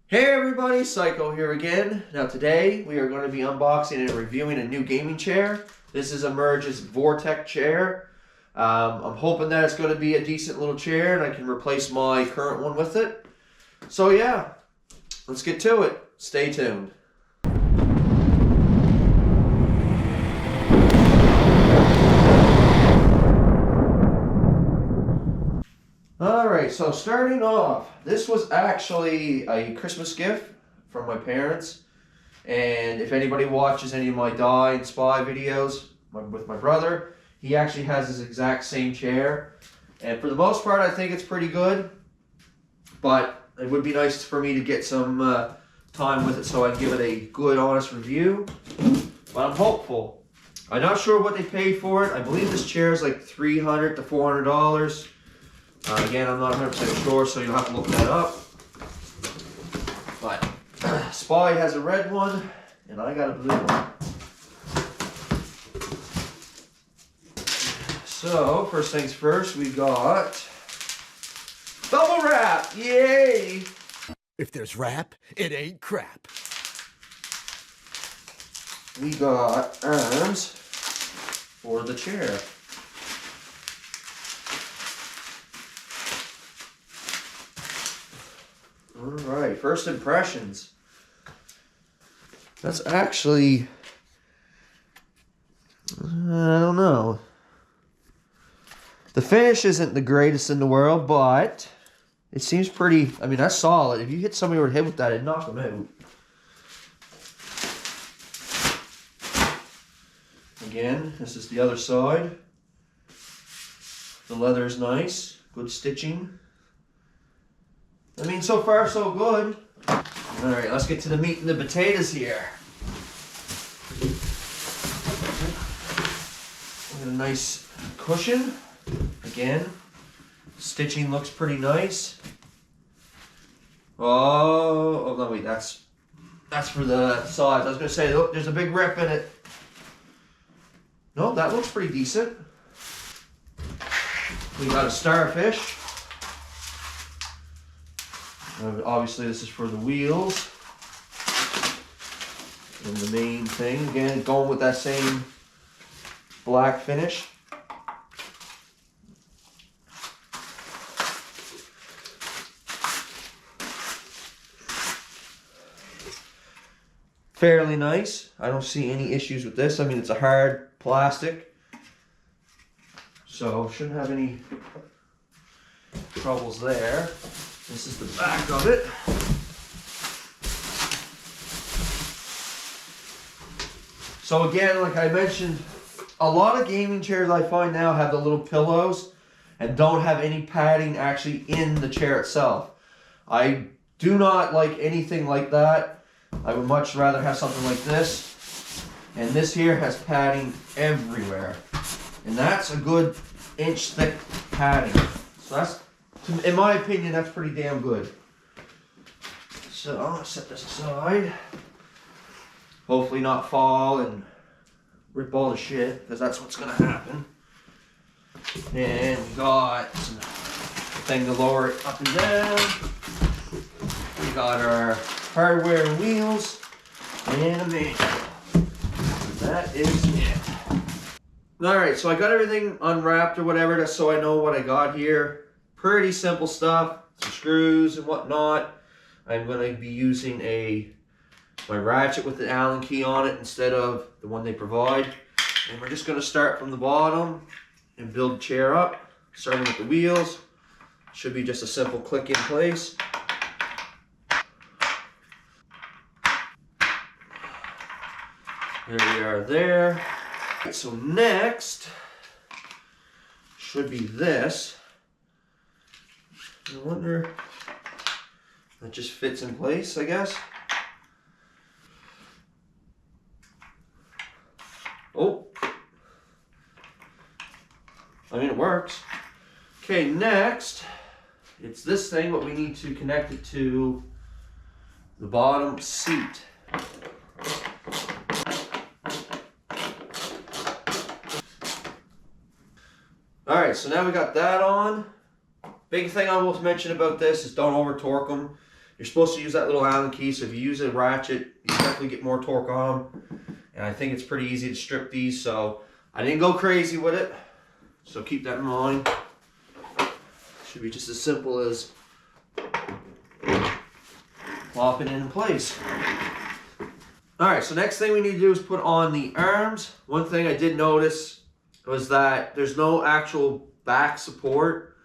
Hey everybody, Psycho here again. Now today we are going to be unboxing and reviewing a new gaming chair. This is Emerge's Vortex chair. I'm hoping that it's going to be a decent little chair and I can replace my current one with it. So yeah, let's get to it. Stay tuned. Alright, so starting off, this was actually a Christmas gift from my parents. And if anybody watches any of my Die and Spy videos with my brother, he actually has his exact same chair. And for the most part, I think it's pretty good. But it would be nice for me to get some time with it so I can give it a good, honest review. But I'm hopeful. I'm not sure what they paid for it. I believe this chair is like $300 to $400. Again, I'm not 100% sure, so you'll have to look that up. But Spy has a red one, and I got a blue one. So, first things first, we got bubble wrap! Yay! If there's rap, it ain't crap. We got arms for the chair. Alright, first impressions. That's actually, I don't know. The finish isn't the greatest in the world, but it seems pretty, I mean, that's solid. If you hit somebody over the head with that, it'd knock them out. Again, this is the other side. The leather is nice, good stitching. I mean, so far so good. Alright, let's get to the meat and the potatoes here. Got a nice cushion. Again, stitching looks pretty nice. Oh no, wait, that's for the sides. I was gonna say, look, there's a big rip in it. No, that looks pretty decent. We got a starfish. Obviously, this is for the wheels. And the main thing, again, going with that same black finish. Fairly nice. I don't see any issues with this. I mean, it's a hard plastic, so shouldn't have any troubles there. This is the back of it. So again, like I mentioned, a lot of gaming chairs I find now have the little pillows and don't have any padding actually in the chair itself. I do not like anything like that. I would much rather have something like this. And this here has padding everywhere. And that's a good inch thick padding. So that's, in my opinion, that's pretty damn good. So I'm gonna set this aside. Hopefully not fall and rip all the shit, because that's what's gonna happen. And we got a thing to lower it up and down. We got our hardware and wheels and a manual. That is it. Alright, so I got everything unwrapped or whatever, just so I know what I got here. Pretty simple stuff, some screws and whatnot. I'm going to be using my ratchet with the Allen key on it instead of the one they provide. And we're just going to start from the bottom and build the chair up, starting with the wheels. Should be just a simple click in place. There we are there. So next should be this. I wonder, that just fits in place, I guess. Oh, I mean, it works. Okay, next, it's this thing, but we need to connect it to the bottom seat. Alright, so now we got that on. Big thing I will mention about this is don't over torque them. You're supposed to use that little Allen key, so if you use a ratchet, you definitely get more torque on them. And I think it's pretty easy to strip these, so I didn't go crazy with it. So keep that in mind. Should be just as simple as plopping it in place. Alright, so next thing we need to do is put on the arms. One thing I did notice was that there's no actual back support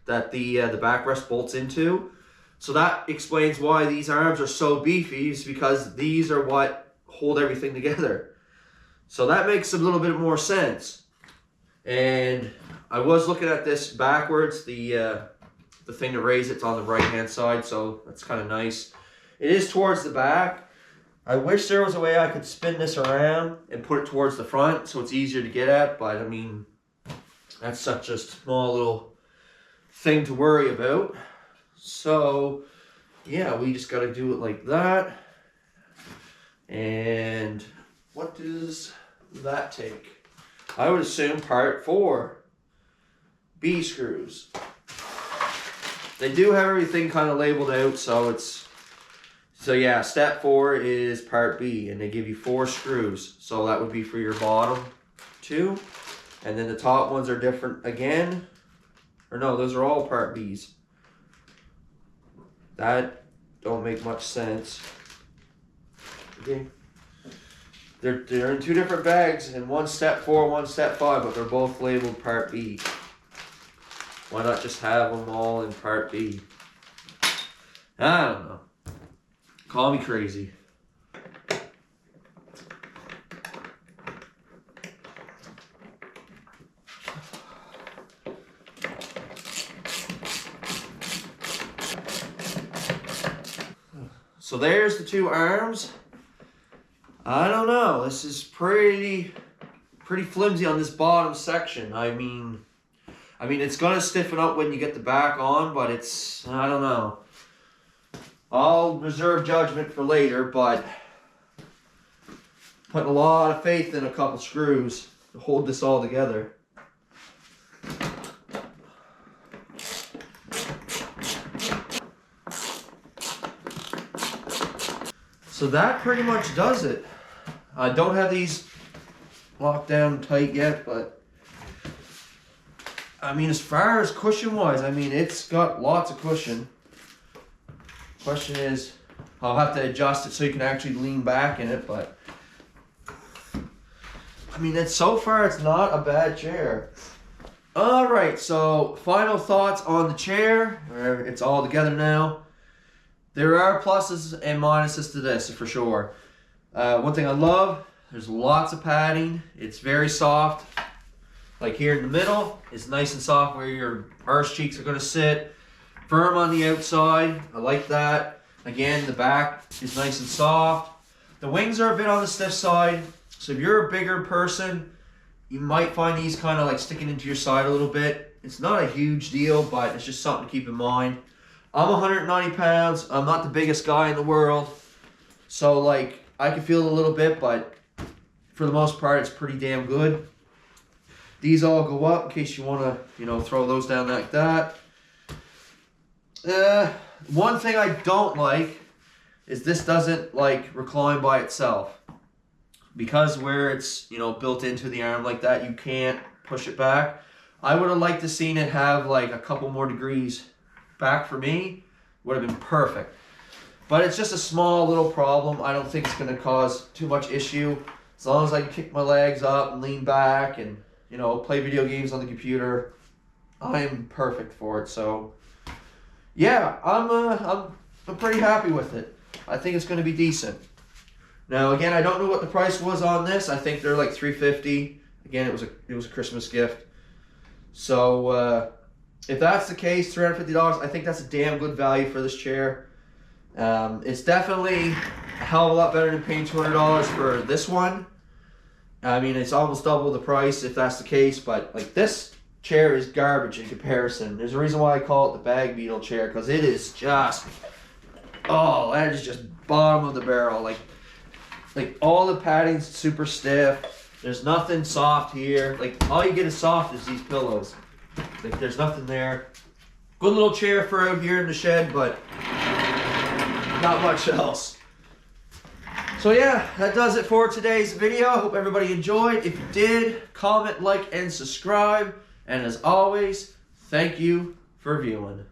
that the backrest bolts into. So that explains why these arms are so beefy, is because these are what hold everything together. So that makes a little bit more sense. And I was looking at this backwards. The thing to raise it's on the right hand side, so that's kind of nice. It is towards the back. I wish there was a way I could spin this around and put it towards the front so it's easier to get at, but I mean, that's such a small little thing to worry about. So yeah, we just got to do it like that. And what does that take? I would assume part 4, B screws. They do have everything kind of labeled out, so yeah, step 4 is part B, and they give you 4 screws. So that would be for your bottom 2, and then the top ones are different again. Or no, those are all part Bs. That don't make much sense. Okay. They're in 2 different bags, and one step 4, one step 5, but they're both labeled part B. Why not just have them all in part B? I don't know. Call me crazy. So there's the 2 arms. I don't know. This is pretty flimsy on this bottom section. I mean it's gonna stiffen up when you get the back on, but I don't know. I'll reserve judgment for later, but putting a lot of faith in a couple screws to hold this all together. So that pretty much does it. I don't have these locked down tight yet, but I mean, as far as cushion wise, I mean, it's got lots of cushion. Question is, I'll have to adjust it so you can actually lean back in it, but I mean, so far it's not a bad chair. All right, so final thoughts on the chair. It's all together now. There are pluses and minuses to this for sure. One thing I love, there's lots of padding. It's very soft. Like here in the middle, it's nice and soft where your arse cheeks are going to sit. Firm on the outside, I like that. Again, the back is nice and soft. The wings are a bit on the stiff side, so if you're a bigger person, you might find these kind of like sticking into your side a little bit. It's not a huge deal, but it's just something to keep in mind. I'm 190 pounds. I'm not the biggest guy in the world, so like I can feel it a little bit, but for the most part, it's pretty damn good. These all go up in case you want to, throw those down like that. One thing I don't like is this doesn't like recline by itself. Because where it's, built into the arm like that, you can't push it back. I would have liked to seen it have like a couple more degrees back for me. Would have been perfect. But it's just a small little problem. I don't think it's going to cause too much issue. As long as I can kick my legs up and lean back and, play video games on the computer, I'm perfect for it. So, yeah, I'm pretty happy with it. I think it's going to be decent. Now, again, I don't know what the price was on this. I think they're like $350. Again, it was a Christmas gift. So, if that's the case, $350, I think that's a damn good value for this chair. It's definitely a hell of a lot better than paying $200 for this one. I mean, it's almost double the price if that's the case, but like this chair is garbage in comparison. There's a reason why I call it the bag beetle chair, because it is just, that is just bottom of the barrel. Like all the padding's super stiff. There's nothing soft here. Like all you get is soft is these pillows. Like there's nothing there. Good little chair for out here in the shed, but not much else. So yeah, that does it for today's video. I hope everybody enjoyed. If you did, comment, like, and subscribe. And as always, thank you for viewing.